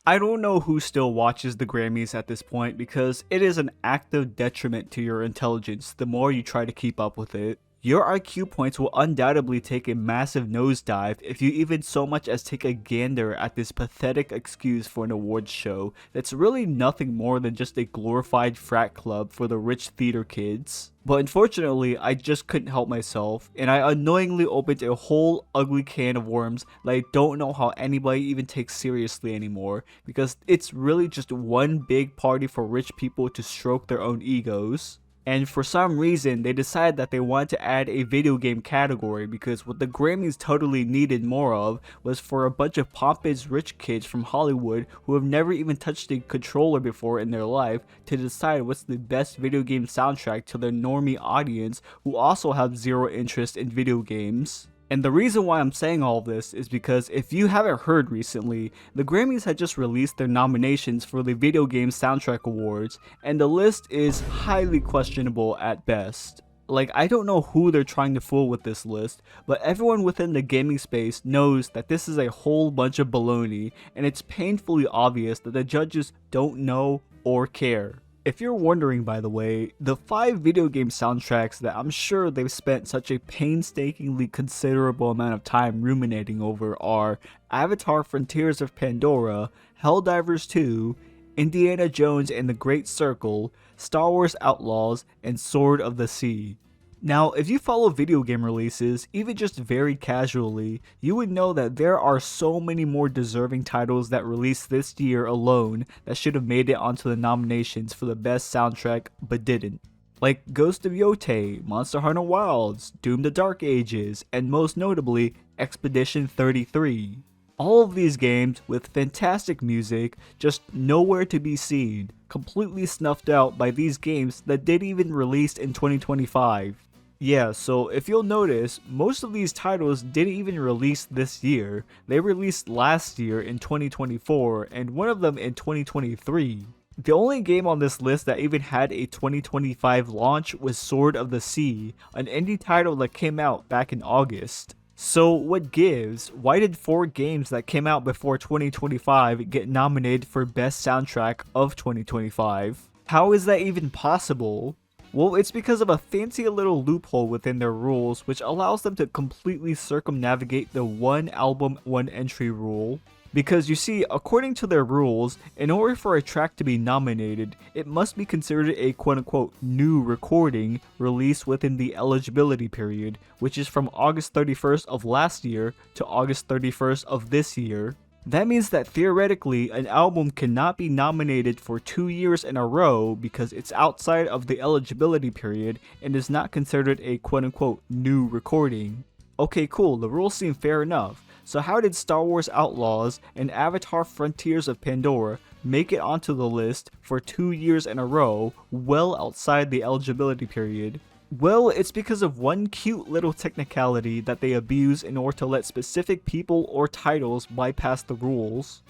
I don't know who still watches the Grammys at this point because it is an active detriment to your intelligence the more you try to keep up with it. Your IQ points will undoubtedly take a massive nosedive if you even so much as take a gander at this pathetic excuse for an awards show that's really nothing more than just a glorified frat club for the rich theater kids. But unfortunately, I just couldn't help myself, and I unknowingly opened a whole ugly can of worms that I don't know how anybody even takes seriously anymore, because it's really just one big party for rich people to stroke their own egos. And for some reason, they decided that they wanted to add a video game category because what the Grammys totally needed more of was for a bunch of pompous rich kids from Hollywood who have never even touched a controller before in their life to decide what's the best video game soundtrack to their normie audience who also have zero interest in video games. And the reason why I'm saying all this is because if you haven't heard recently, the Grammys had just released their nominations for the Video Game Soundtrack Awards, and the list is highly questionable at best. Like, I don't know who they're trying to fool with this list, but everyone within the gaming space knows that this is a whole bunch of baloney, and it's painfully obvious that the judges don't know or care. If you're wondering, by the way, the 5 video game soundtracks that I'm sure they've spent such a painstakingly considerable amount of time ruminating over are Avatar: Frontiers of Pandora, Helldivers 2, Indiana Jones and the Great Circle, Star Wars Outlaws, and Sword of the Sea. Now, if you follow video game releases, even just very casually, you would know that there are so many more deserving titles that released this year alone that should have made it onto the nominations for the best soundtrack but didn't. Like Ghost of Yotei, Monster Hunter Wilds, Doom the Dark Ages, and most notably, Expedition 33. All of these games with fantastic music, just nowhere to be seen, completely snuffed out by these games that didn't even release in 2025. Yeah, so if you'll notice, most of these titles didn't even release this year. They released last year in 2024, and one of them in 2023. The only game on this list that even had a 2025 launch was Sword of the Sea, an indie title that came out back in August. So what gives? Why did 4 games that came out before 2025 get nominated for Best Soundtrack of 2025? How is that even possible? Well, it's because of a fancy little loophole within their rules which allows them to completely circumnavigate the one album, one entry rule. Because you see, according to their rules, in order for a track to be nominated, it must be considered a quote-unquote new recording released within the eligibility period, which is from August 31st of last year to August 31st of this year. That means that theoretically, an album cannot be nominated for 2 years in a row because it's outside of the eligibility period and is not considered a quote-unquote new recording. Okay, cool, the rules seem fair enough. So how did Star Wars Outlaws and Avatar: Frontiers of Pandora make it onto the list for 2 years in a row, well outside the eligibility period? Well, it's because of one cute little technicality that they abuse in order to let specific people or titles bypass the rules.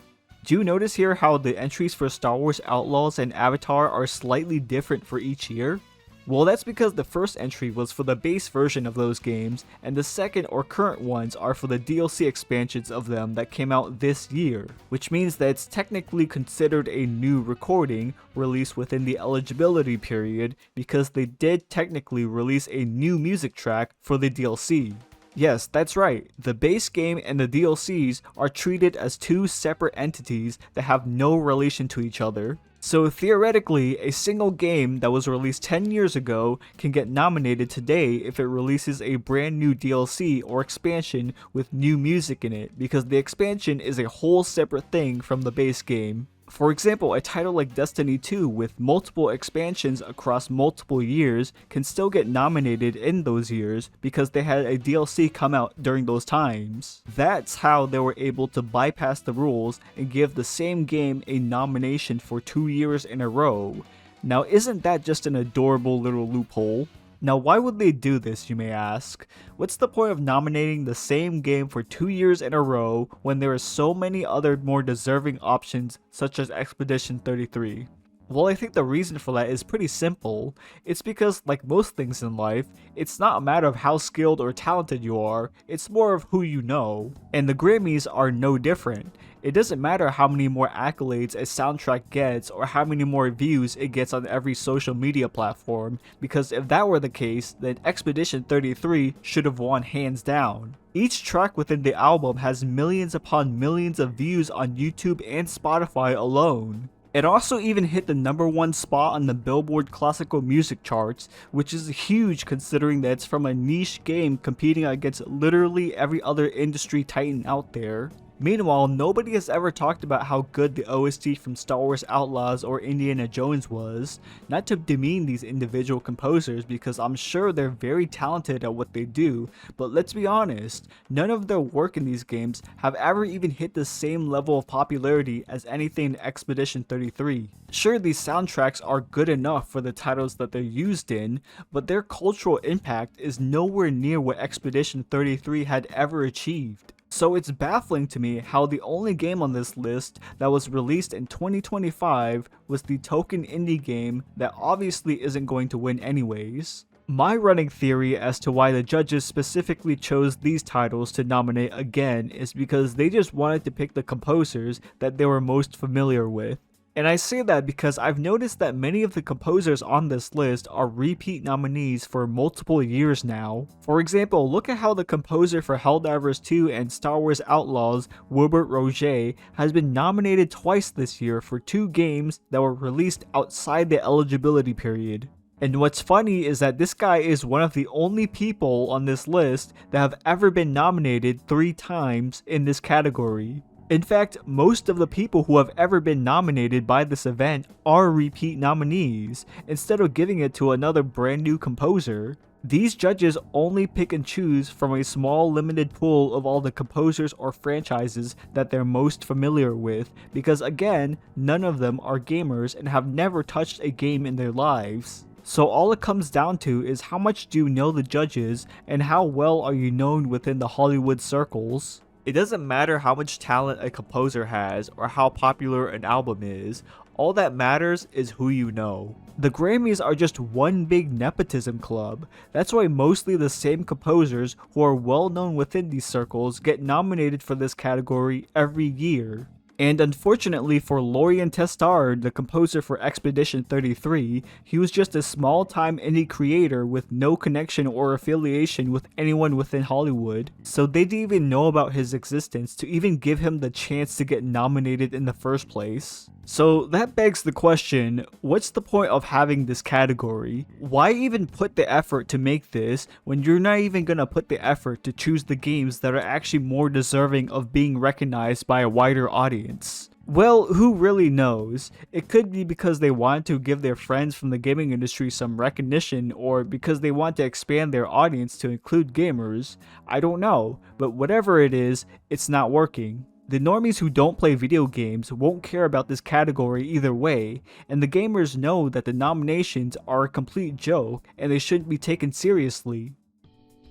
Do you notice here how the entries for Star Wars Outlaws and Avatar are slightly different for each year? Well, that's because the first entry was for the base version of those games, and the second or current ones are for the DLC expansions of them that came out this year, which means that it's technically considered a new recording released within the eligibility period because they did technically release a new music track for the DLC. Yes, that's right, the base game and the DLCs are treated as 2 separate entities that have no relation to each other. So theoretically, a single game that was released 10 years ago can get nominated today if it releases a brand new DLC or expansion with new music in it, because the expansion is a whole separate thing from the base game. For example, a title like Destiny 2 with multiple expansions across multiple years can still get nominated in those years because they had a DLC come out during those times. That's how they were able to bypass the rules and give the same game a nomination for 2 years in a row. Now, isn't that just an adorable little loophole? Now, why would they do this, you may ask? What's the point of nominating the same game for 2 years in a row when there are so many other more deserving options such as Expedition 33? Well, I think the reason for that is pretty simple. It's because, like most things in life, it's not a matter of how skilled or talented you are, it's more of who you know. And the Grammys are no different. It doesn't matter how many more accolades a soundtrack gets or how many more views it gets on every social media platform, because if that were the case, then Expedition 33 should have won hands down. Each track within the album has millions upon millions of views on YouTube and Spotify alone. It also even hit the #1 spot on the Billboard Classical Music charts, which is huge considering that it's from a niche game competing against literally every other industry titan out there. Meanwhile, nobody has ever talked about how good the OST from Star Wars Outlaws or Indiana Jones was. Not to demean these individual composers, because I'm sure they're very talented at what they do, but let's be honest, none of their work in these games have ever even hit the same level of popularity as anything in Expedition 33. Sure, these soundtracks are good enough for the titles that they're used in, but their cultural impact is nowhere near what Expedition 33 had ever achieved. So it's baffling to me how the only game on this list that was released in 2025 was the token indie game that obviously isn't going to win anyways. My running theory as to why the judges specifically chose these titles to nominate again is because they just wanted to pick the composers that they were most familiar with. And I say that because I've noticed that many of the composers on this list are repeat nominees for multiple years now. For example, look at how the composer for Helldivers 2 and Star Wars Outlaws, Wilbert Roget, has been nominated twice this year for 2 games that were released outside the eligibility period. And what's funny is that this guy is one of the only people on this list that have ever been nominated 3 times in this category. In fact, most of the people who have ever been nominated by this event are repeat nominees, instead of giving it to another brand new composer. These judges only pick and choose from a small limited pool of all the composers or franchises that they're most familiar with, because again, none of them are gamers and have never touched a game in their lives. So all it comes down to is how much do you know the judges and how well are you known within the Hollywood circles. It doesn't matter how much talent a composer has or how popular an album is, all that matters is who you know. The Grammys are just one big nepotism club. That's why mostly the same composers who are well known within these circles get nominated for this category every year. And unfortunately for Lorien Testard, the composer for Expedition 33, he was just a small-time indie creator with no connection or affiliation with anyone within Hollywood, so they didn't even know about his existence to even give him the chance to get nominated in the first place. So that begs the question, what's the point of having this category? Why even put the effort to make this when you're not even gonna put the effort to choose the games that are actually more deserving of being recognized by a wider audience? Well, who really knows? It could be because they want to give their friends from the gaming industry some recognition, or because they want to expand their audience to include gamers. I don't know, but whatever it is, it's not working. The normies who don't play video games won't care about this category either way, and the gamers know that the nominations are a complete joke and they shouldn't be taken seriously.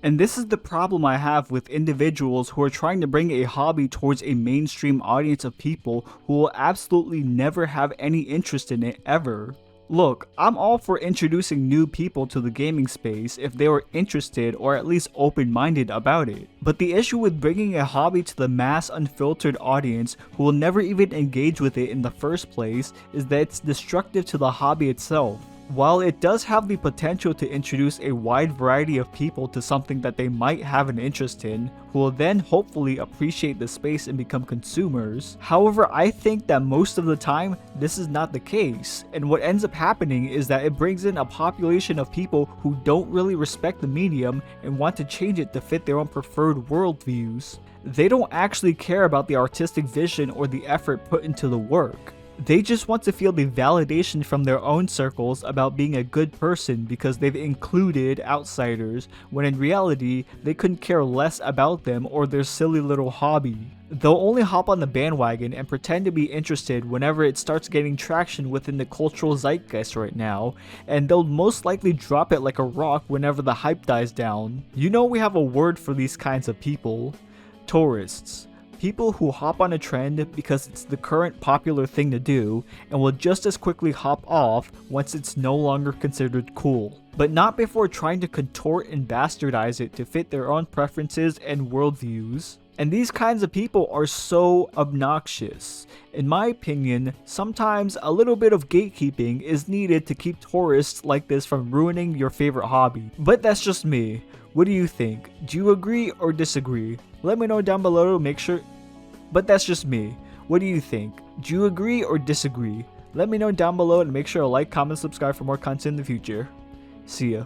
And this is the problem I have with individuals who are trying to bring a hobby towards a mainstream audience of people who will absolutely never have any interest in it ever. Look, I'm all for introducing new people to the gaming space if they were interested or at least open-minded about it. But the issue with bringing a hobby to the mass unfiltered audience who will never even engage with it in the first place is that it's destructive to the hobby itself. While it does have the potential to introduce a wide variety of people to something that they might have an interest in, who will then hopefully appreciate the space and become consumers, however, I think that most of the time, this is not the case, and what ends up happening is that it brings in a population of people who don't really respect the medium and want to change it to fit their own preferred worldviews. They don't actually care about the artistic vision or the effort put into the work. They just want to feel the validation from their own circles about being a good person because they've included outsiders, when in reality, they couldn't care less about them or their silly little hobby. They'll only hop on the bandwagon and pretend to be interested whenever it starts getting traction within the cultural zeitgeist right now, and they'll most likely drop it like a rock whenever the hype dies down. You know, we have a word for these kinds of people: tourists. People who hop on a trend because it's the current popular thing to do and will just as quickly hop off once it's no longer considered cool, but not before trying to contort and bastardize it to fit their own preferences and worldviews. And these kinds of people are so obnoxious. In my opinion, sometimes a little bit of gatekeeping is needed to keep tourists like this from ruining your favorite hobby. But that's just me. What do you think? Do you agree or disagree? Let me know down below to make sure. But that's just me. What do you think? Do you agree or disagree? Let me know down below and make sure to like, comment, subscribe for more content in the future. See ya.